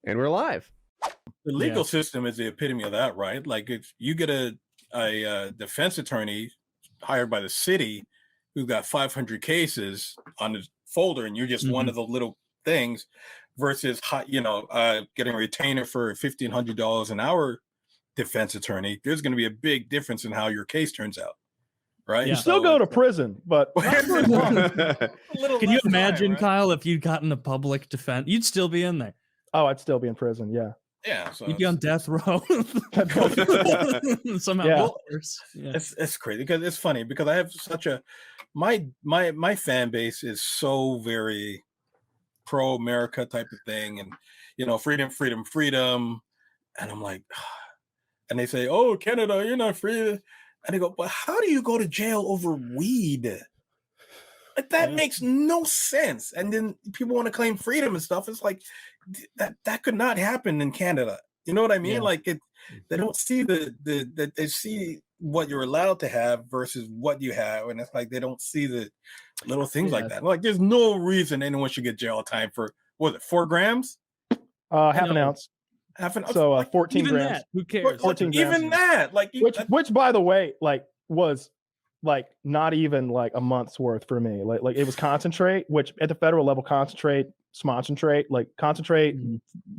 And we're live. The legal system is the epitome of that, right? Like if you get a defense attorney hired by the city who got 500 cases on his folder, and you're just one of the little things, versus getting a retainer for $1,500 an hour defense attorney, there's going to be a big difference in how your case turns out, right? You still go to prison, but not for long. Can you imagine, right? Kyle, if you'd gotten a public defense, you'd still be in there. Oh, I'd still be in prison. Yeah. Yeah, so you'd be on death row. Somehow, yeah. It's crazy because it's funny because I have such a my fan base is so very pro America type of thing, and freedom, and I'm like, and they say, oh, Canada, you're not free, and they go, but how do you go to jail over weed? Like that makes no sense. And then people want to claim freedom and stuff. It's like that could not happen in Canada. You know what I mean? Yeah. Like they don't see they see what you're allowed to have versus what you have, and it's like they don't see the little things like that. Like there's no reason anyone should get jail time for 4 grams? Half an ounce. Half an ounce. So 14 even grams. That, who cares? 14 grams. Even that, like which by the way, like was like not even like a month's worth for me. Like it was concentrate, which at the federal level, concentrate,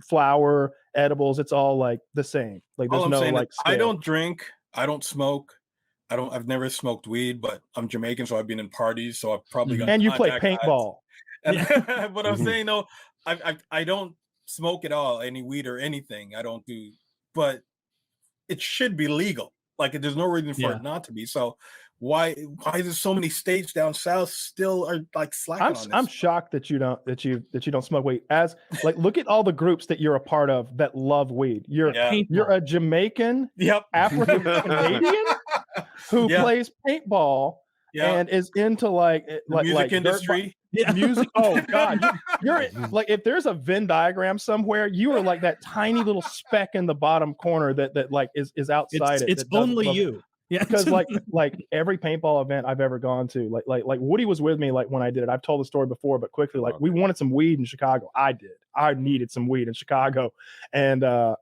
flour, edibles, it's all like the same. Like there's no like scale. I don't drink, I don't smoke, I've never smoked weed, but I'm Jamaican, so I've been in parties, so I've probably got. And you play paintball. But I'm saying no, I don't smoke at all, any weed or anything. I don't do, but it should be legal. Like there's no reason for it not to be. So why is there so many states down south still are like slacking on this? I'm shocked that you don't smoke weed. As like look at all the groups that you're a part of that love weed. You're a Jamaican, African Canadian who plays paintball and is into like music industry. Music. Oh God, you're like if there's a Venn diagram somewhere, you are like that tiny little speck in the bottom corner that like is outside it. It's only you. Yeah, because like every paintball event I've ever gone to, like Woody was with me like when I did it. I've told the story before, but quickly, like we wanted some weed in Chicago. I needed some weed in Chicago, and I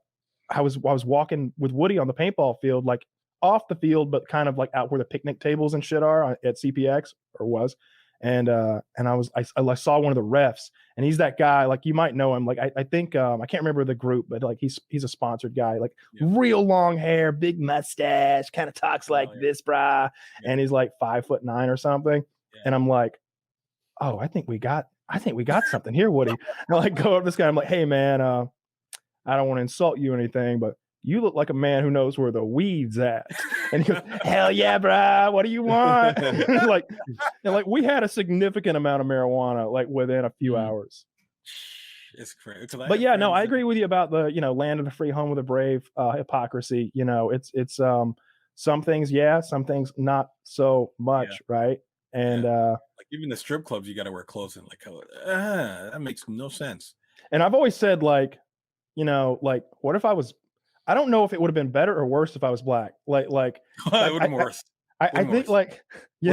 was walking with Woody on the paintball field, like off the field, but kind of like out where the picnic tables and shit are at CPX or was. And I saw one of the refs, and he's that guy, like you might know him. Like I think I can't remember the group, but like he's a sponsored guy, like real long hair, big mustache, kind of talks like this, brah. And he's like 5'9" or something. Yeah. And I'm like, oh, I think we got something here, Woody. And I like go up to this guy. I'm like, hey man, I don't want to insult you or anything, but you look like a man who knows where the weed's at. And he goes, hell yeah, brah, what do you want? like we had a significant amount of marijuana like within a few hours. It's crazy. But yeah, no, I agree with you about the, land of the free, home of the brave hypocrisy. It's some things, some things not so much, right? And like even the strip clubs, you got to wear clothes and that makes no sense. And I've always said like what if I don't know if it would have been better or worse if I was black. It would have been worse. I think like I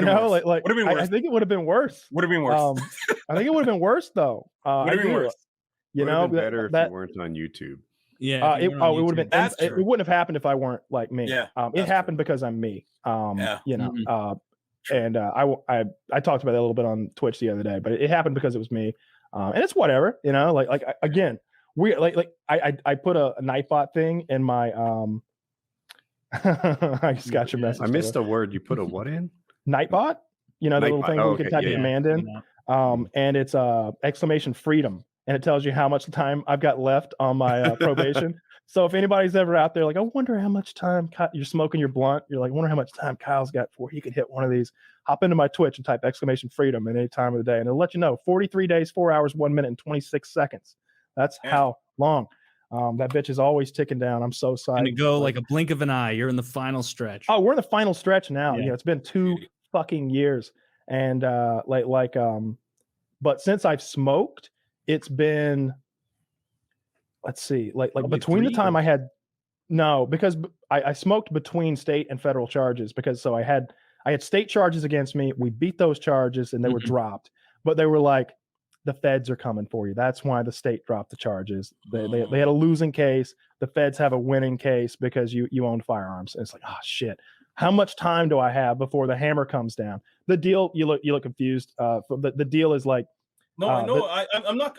think it would have been worse. Would have been worse. I think it would have been worse though. Would have been worse. Would have been better if you weren't on YouTube. Yeah. It would have been. It wouldn't have happened if I weren't like me. Yeah. It happened because I'm me. And I talked about that a little bit on Twitch the other day, but it happened because it was me. And it's whatever. Like again. We I put a Nightbot thing in my I just got your message. I missed a word. You put a what in? Nightbot? The little thing where you can type a command in. And it's exclamation freedom. And it tells you how much time I've got left on my probation. So if anybody's ever out there like, I wonder how much time you're smoking your blunt, you're like, I wonder how much time Kyle's got before he could hit one of these. Hop into my Twitch and type exclamation freedom at any time of the day. And it'll let you know 43 days, 4 hours, 1 minute, and 26 seconds. That's how long. That bitch is always ticking down. I'm so excited. And to go like a blink of an eye. You're in the final stretch. Oh, we're in the final stretch now. Yeah. It's been 2 fucking years. And but since I've smoked, it's been, let's see, like between the time I had, no, because I smoked between state and federal charges because I had state charges against me. We beat those charges and they were dropped, but they were like, the feds are coming for you. That's why the state dropped the charges. They had a losing case. The feds have a winning case because you owned firearms. And it's like, oh shit. How much time do I have before the hammer comes down? The deal, you look confused. The deal is like, no, I know.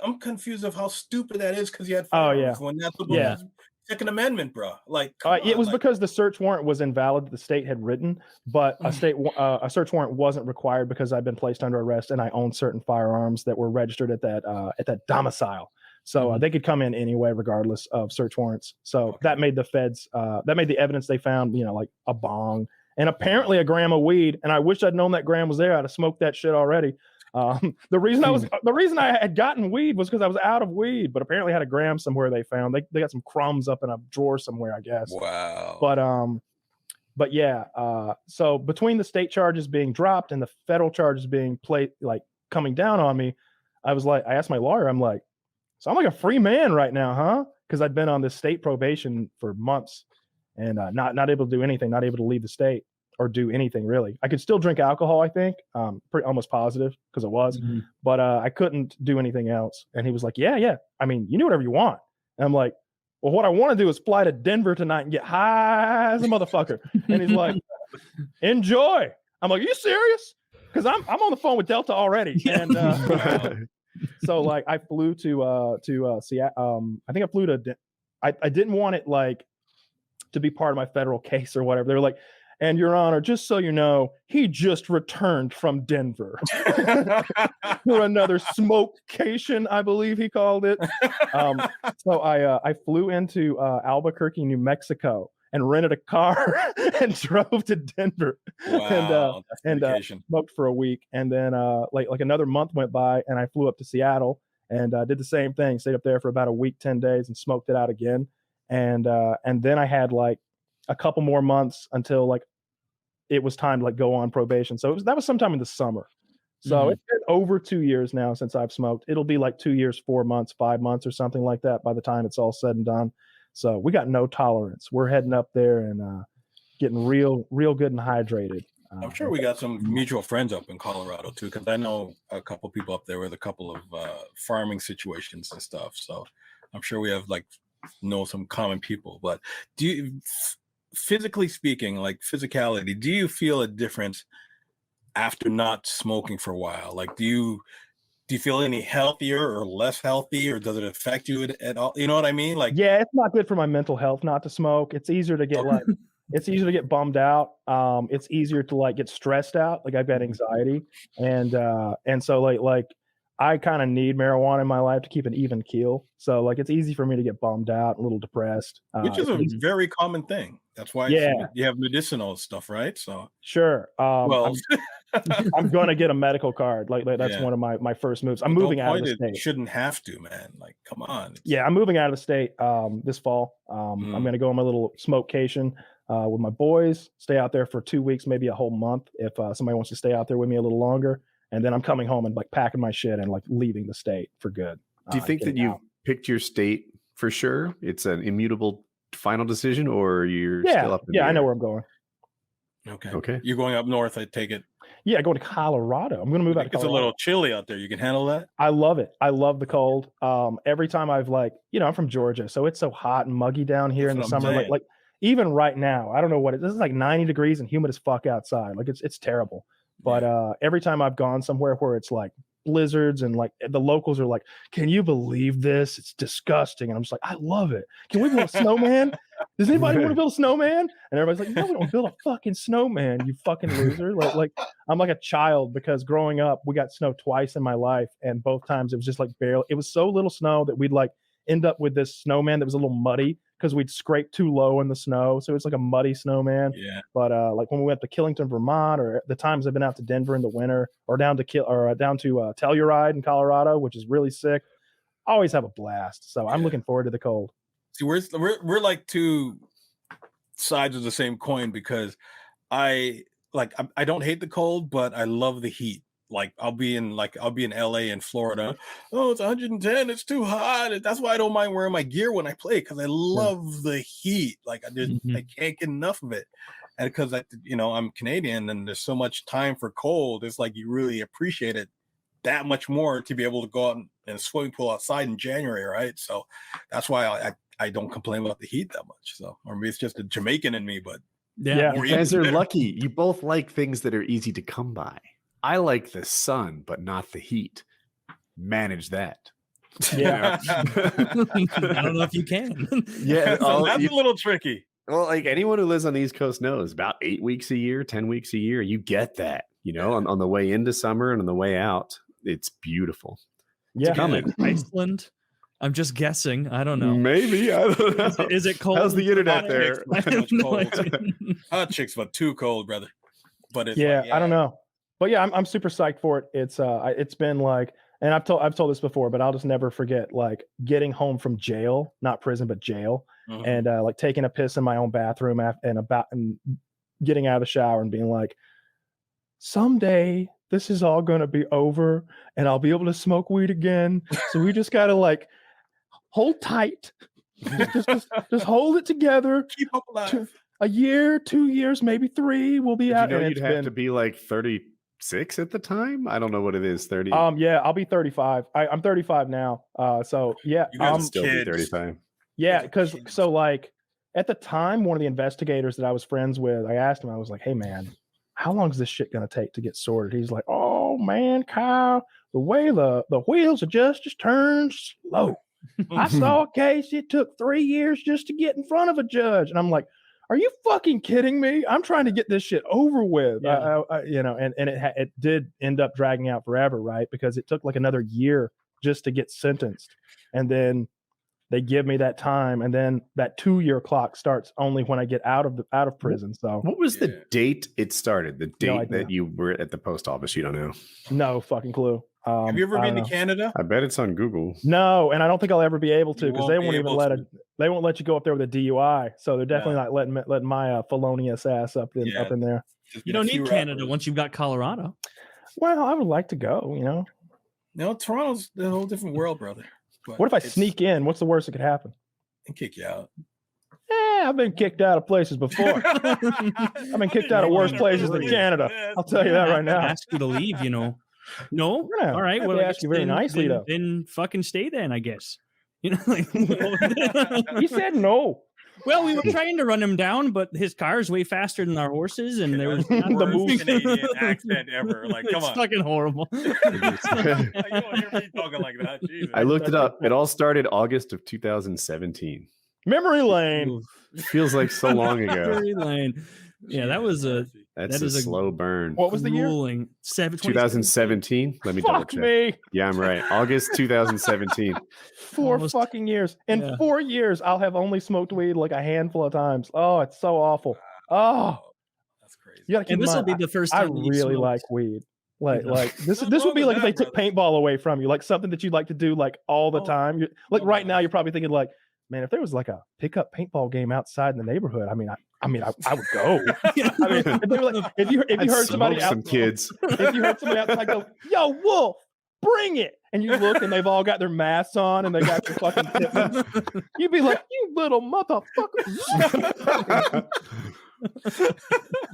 I'm confused of how stupid that is because you had firearms when that's the Second Amendment, bro. Like, it was because the search warrant was invalid that the state had written, but a search warrant wasn't required because I'd been placed under arrest and I owned certain firearms that were registered at that domicile. So they could come in anyway, regardless of search warrants. So that made the feds, that made the evidence they found, like a bong and apparently a gram of weed. And I wish I'd known that gram was there. I'd have smoked that shit already. The reason I had gotten weed was because I was out of weed, but apparently had a gram somewhere they found. They got some crumbs up in a drawer somewhere, I guess. Wow. But yeah. So between the state charges being dropped and the federal charges being coming down on me, I asked my lawyer, I'm like, so I'm like a free man right now, huh? Because I'd been on this state probation for months and not able to do anything, not able to leave the state or do anything really. I could still drink alcohol, I think, almost positive because it was, but I couldn't do anything else. And he was like, yeah. I mean, you do whatever you want. And I'm like, well, what I want to do is fly to Denver tonight and get high as a motherfucker. And he's like, enjoy. I'm like, are you serious? Because I'm on the phone with Delta already. And so like I flew to Seattle. I think I flew to. I didn't want it like to be part of my federal case or whatever. They were like, and Your Honor, just so you know, he just returned from Denver for another smokecation, I believe he called it. So I flew into Albuquerque, New Mexico, and rented a car and drove to Denver. Wow, and smoked for a week. And then like another month went by and I flew up to Seattle and did the same thing, stayed up there for about a week, 10 days and smoked it out again. And then I had like a couple more months until like it was time to like go on probation. So that was sometime in the summer. So it's been over 2 years now since I've smoked. It'll be like 2 years, 4 months, 5 months or something like that by the time it's all said and done. So we got no tolerance. We're heading up there and getting real good and hydrated. I'm sure we got some mutual friends up in Colorado too, because I know a couple people up there with a couple of farming situations and stuff. So I'm sure we have know some common people. But do you, physically speaking, like physicality, do you feel a difference after not smoking for a while? Like, do you feel any healthier or less healthy, or does it affect you at all? You know what I mean? Like, yeah, it's not good for my mental health not to smoke. It's easier to get it's easier to get bummed out. It's easier to get stressed out. Like I've got anxiety, and so like I kind of need marijuana in my life to keep an even keel. So it's easy for me to get bummed out, a little depressed, which is a very common thing. That's why you have medicinal stuff, right? So sure. I'm going to get a medical card. That's one of my first moves. I'm moving out of the state. You shouldn't have to, man. Like, come on. Yeah, I'm moving out of the state this fall. I'm going to go on my little smokecation with my boys, stay out there for 2 weeks, maybe a whole month if somebody wants to stay out there with me a little longer. And then I'm coming home and packing my shit and leaving the state for good. Do you think that you've picked your state for sure? It's an immutable final decision, or you're still up in the air? I know where I'm going. Okay. You're going up north, I take it. Yeah, going to Colorado. I'm going to move out to Colorado. It's a little chilly out there. You can handle that? I love it. I love the cold. Every time I've I'm from Georgia, so it's so hot and muggy down here in the summer. Like even right now, I don't know what this is 90 degrees and humid as fuck outside. It's terrible. But every time I've gone somewhere where it's blizzards and the locals are like, can you believe this? It's disgusting. And I'm just like, I love it. Can we build a snowman? Does anybody want to build a snowman? And everybody's like, no, we don't build a fucking snowman, you fucking loser. I'm like a child because growing up, we got snow twice in my life. And both times it was just barely, it was so little snow that we'd end up with this snowman that was a little muddy because we'd scrape too low in the snow. So it's like a muddy snowman. Yeah. But when we went to Killington, Vermont, or the times I've been out to Denver in the winter, or down to Telluride in Colorado, which is really sick, I always have a blast. So I'm looking forward to the cold. See, we're like two sides of the same coin because I don't hate the cold, but I love the heat. I'll be in LA and Florida. Oh, it's 110. It's too hot. That's why I don't mind wearing my gear when I play, because I love the heat. I can't get enough of it. And because I'm Canadian and there's so much time for cold, it's you really appreciate it that much more to be able to go out in a swimming pool outside in January, right? So that's why I don't complain about the heat that much. So, or maybe it's just a Jamaican in me, but Yeah. You guys are lucky. You both like things that are easy to come by. I like the sun, but not the heat. Manage that. Yeah. I don't know if you can. Yeah, So that's a little tricky. Well, like anyone who lives on the East Coast knows, about 8 weeks a year, 10 weeks a year, you get that. You know, on the way into summer and on the way out, it's beautiful. Yeah. It's coming. Iceland. I'm just guessing. I don't know. Maybe. I don't know. Is it cold? How's the internet there? I have no idea. Hot chicks, but too cold, brother. But it's Yeah, like, I don't know. But yeah, I'm super psyched for it. It's been like, and I've told this before, but I'll just never forget like getting home from jail, not prison, but jail, and like taking a piss in my own bathroom and getting out of the shower and being like, someday this is all going to be over and I'll be able to smoke weed again. So we just got to like hold tight, just hold it together. Keep up alive. A year, 2 years, maybe 3, we'll be out. You know, you'd have to be like 36 at the time. I don't know what it is. 30. Yeah, I'll be 35. I'm 35 now. So yeah, You guys I'll are still be kids. 35. yeah, because so like at the time, one of the investigators that I was friends with, I asked him, I was like, hey man, how long is this shit gonna take to get sorted? He's like, oh man, Kyle, the way the wheels of justice turn slow. I saw a case, it took 3 years just to get in front of a judge. And I'm like, are you fucking kidding me? I'm trying to get this shit over with. Yeah. You know, and it did end up dragging out forever, right? Because it took like another year just to get sentenced. And then they give me that time, and then that 2-year clock starts only when I get out of prison. So What was the date it started? The date idea. that you were at the post office? You don't know. no fucking clue. Have you ever I been to don't know. Canada? I bet it's on Google. No, and I don't think I'll ever be able to You because won't they be won't even able let to. they won't let you go up there with a DUI. So they're definitely Yeah. not letting my felonious ass up in there. There's You been a don't few need Canada rappers. once you've got Colorado. Well, I would like to go. You know, No, Toronto's a whole different world, brother. But what if I it's- sneak in? What's the worst that could happen? and kick you out? I've been kicked out of places before. I've been kicked out of worse places than Canada. I'll tell you that right now. Ask you to leave, you know. No, Yeah, all right. I Well, have to I ask guess you very nicely, though. Then fucking stay then, I guess. You know, like, He said no. well, we were trying to run him down, but his car is way faster than our horses, and there was the The worst move. Canadian accent ever. Like, come it's on. fucking horrible. Like, you don't hear me talking like that. Jesus. I looked it up. It all started August of 2017. Memory lane. It feels like so long ago. Victory Lane. Yeah, that was a That's That a is a slow burn. What was the year? grueling 2017. Let me double Fuck check. me. Yeah, I'm right. August 2017. 4 Almost- fucking years. In yeah. 4 years, I'll have only smoked weed like a handful of times. Oh, it's so awful. Oh, That's crazy. you gotta keep And in this will mind, be the first I time that you really smoked. like weed. Like, Yeah. like this Nothing would wrong be with like if they that, took brother. paintball away from you, like something that you'd like to do like all the Oh. time. You're, like Oh, right now, man. you're probably thinking like, man, if there was like a pickup paintball game outside in the neighborhood, I would go. I mean, if, they were like, if you I'd heard somebody smoke some out, kids. if you heard somebody outside go, "Yo, Wolf, bring it," and you look and they've all got their masks on and they got their fucking tippets, you'd be like, "You little motherfucker."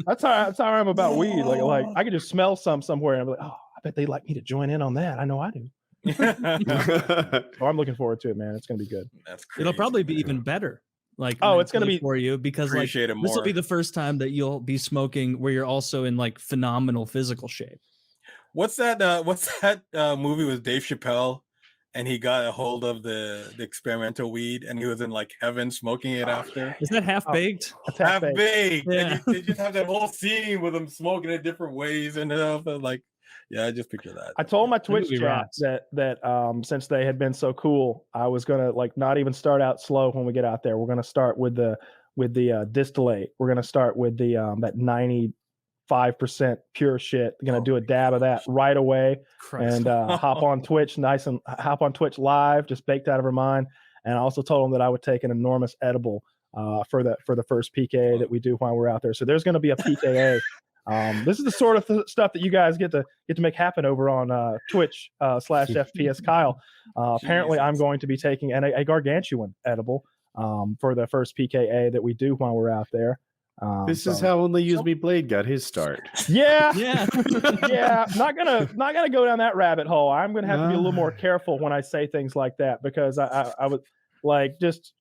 That's how I am about weed. Like I could just smell somewhere and I'm like, oh, I bet they like me to join in on that. I know I do. So I'm looking forward to it, man. It's gonna be good. That's crazy. It'll probably be even better. Like, Oh, it's gonna mentally be- for you because like Appreciate it this will be more. the first time that you'll be smoking where you're also in like phenomenal physical shape. What's that movie with Dave Chappelle and he got a hold of the experimental weed and he was in like heaven smoking it after? Is that half baked? That's Half baked. baked. Yeah. They just have that whole scene with them smoking it different ways and stuff. And like, yeah, I just picture that. I told my That Twitch movie chat rocks. that since they had been so cool, I was gonna like not even start out slow when we get out there. We're gonna start with the distillate. We're gonna start with the that 95% pure shit. We're gonna Oh do a my dab of that gosh. right away Christ. and hop on Twitch, hop on Twitch live, just baked out of her mind. And I also told them that I would take an enormous edible for the first PKA that we do while we're out there. So there's going to be a PKA. This is the sort of stuff that you guys get to make happen over on Twitch / FPS Kyle. Apparently, I'm Jesus. going to be taking a gargantuan edible for the first PKA that we do while we're out there. This is how Only Use Me Blade got his start. Yeah, Yeah. yeah. Not gonna go down that rabbit hole. I'm gonna have to be a little more careful when I say things like that, because I would like just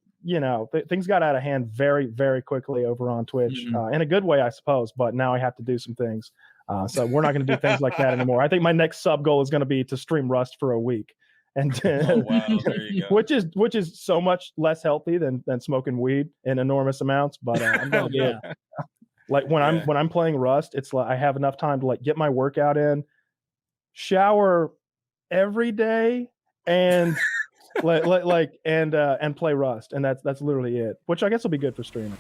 things got out of hand very, very quickly over on Twitch, in a good way, I suppose. But now I have to do some things, so we're not going to do things like that anymore. I think my next sub goal is going to be to stream Rust for a week, and Oh wow, there you go. which is so much less healthy than smoking weed in enormous amounts. But I'm gonna do it. Like when I'm playing Rust, it's like I have enough time to like get my workout in, shower every day, and and play Rust, and that's literally it. Which I guess will be good for streaming.